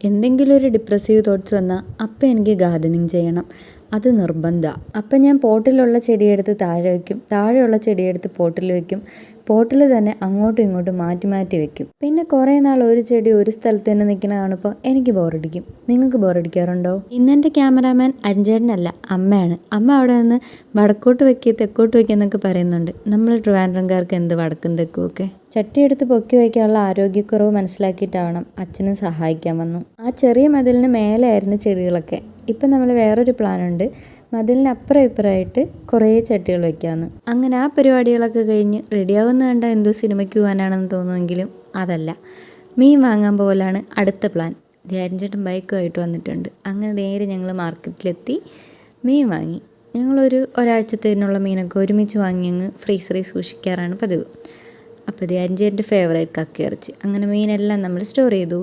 എന്തെങ്കിലും ഒരു depressive thoughts വന്നാൽ അപ്പം എനിക്ക് ഗാർഡനിങ് ചെയ്യണം, അത് നിർബന്ധമാണ്. അപ്പം ഞാൻ പോട്ടിലുള്ള ചെടിയെടുത്ത് താഴെ വയ്ക്കും, താഴെയുള്ള ചെടിയെടുത്ത് പോട്ടിൽ വയ്ക്കും, പോട്ടിൽ തന്നെ അങ്ങോട്ടും ഇങ്ങോട്ടും മാറ്റി മാറ്റി വയ്ക്കും. പിന്നെ കുറേ നാൾ ഒരു ചെടി ഒരു സ്ഥലത്ത് തന്നെ നിൽക്കുന്ന കാണുമ്പോൾ എനിക്ക് ബോറടിക്കും. നിങ്ങൾക്ക് ബോറടിക്കാറുണ്ടോ? ഇന്നെൻ്റെ ക്യാമറാമാൻ അരിഞ്ചേട്ടനല്ല, അമ്മയാണ്. അമ്മ അവിടെ നിന്ന് വടക്കോട്ട് വയ്ക്കുക തെക്കോട്ട് വയ്ക്കുക എന്നൊക്കെ പറയുന്നുണ്ട്. നമ്മൾ ട്രിവാൻഡ്രംകാർക്ക് എന്ത് വടക്കും തെക്കും ഒക്കെ. ചട്ടിയെടുത്ത് പൊക്കി വയ്ക്കാനുള്ള ആരോഗ്യക്കുറവ് മനസ്സിലാക്കിയിട്ടാവണം അച്ഛനും സഹായിക്കാൻ വന്നു. ആ ചെറിയ മതിലിന് മേലെയായിരുന്നു ചെടികളൊക്കെ. ഇപ്പം നമ്മൾ വേറൊരു പ്ലാനുണ്ട്, മതിലിന് അപ്പുറം ഇപ്പുറമായിട്ട് കുറേ ചട്ടികൾ വയ്ക്കാമെന്ന്. അങ്ങനെ ആ പരിപാടികളൊക്കെ കഴിഞ്ഞ് റെഡിയാകുന്ന കണ്ട എന്തോ സിനിമയ്ക്ക് പോകാനാണെന്ന് തോന്നുമെങ്കിലും അതല്ല, മീൻ വാങ്ങാൻ പോകലാണ് അടുത്ത പ്ലാൻ. ധ്യാൻചേട്ടൻ ബൈക്കുമായിട്ട് വന്നിട്ടുണ്ട്. അങ്ങനെ നേരെ ഞങ്ങൾ മാർക്കറ്റിലെത്തി മീൻ വാങ്ങി. ഒരാഴ്ചത്തേനുള്ള മീനൊക്കെ ഒരുമിച്ച് വാങ്ങി അങ്ങ് ഫ്രീസറിൽ സൂക്ഷിക്കാറാണ് പതിവ്. അപ്പോൾ ധ്യാൻചേട്ടൻ്റെ ഫേവറേറ്റ് കക്കയിറച്ചി. അങ്ങനെ മീനെല്ലാം നമ്മൾ സ്റ്റോർ ചെയ്തു.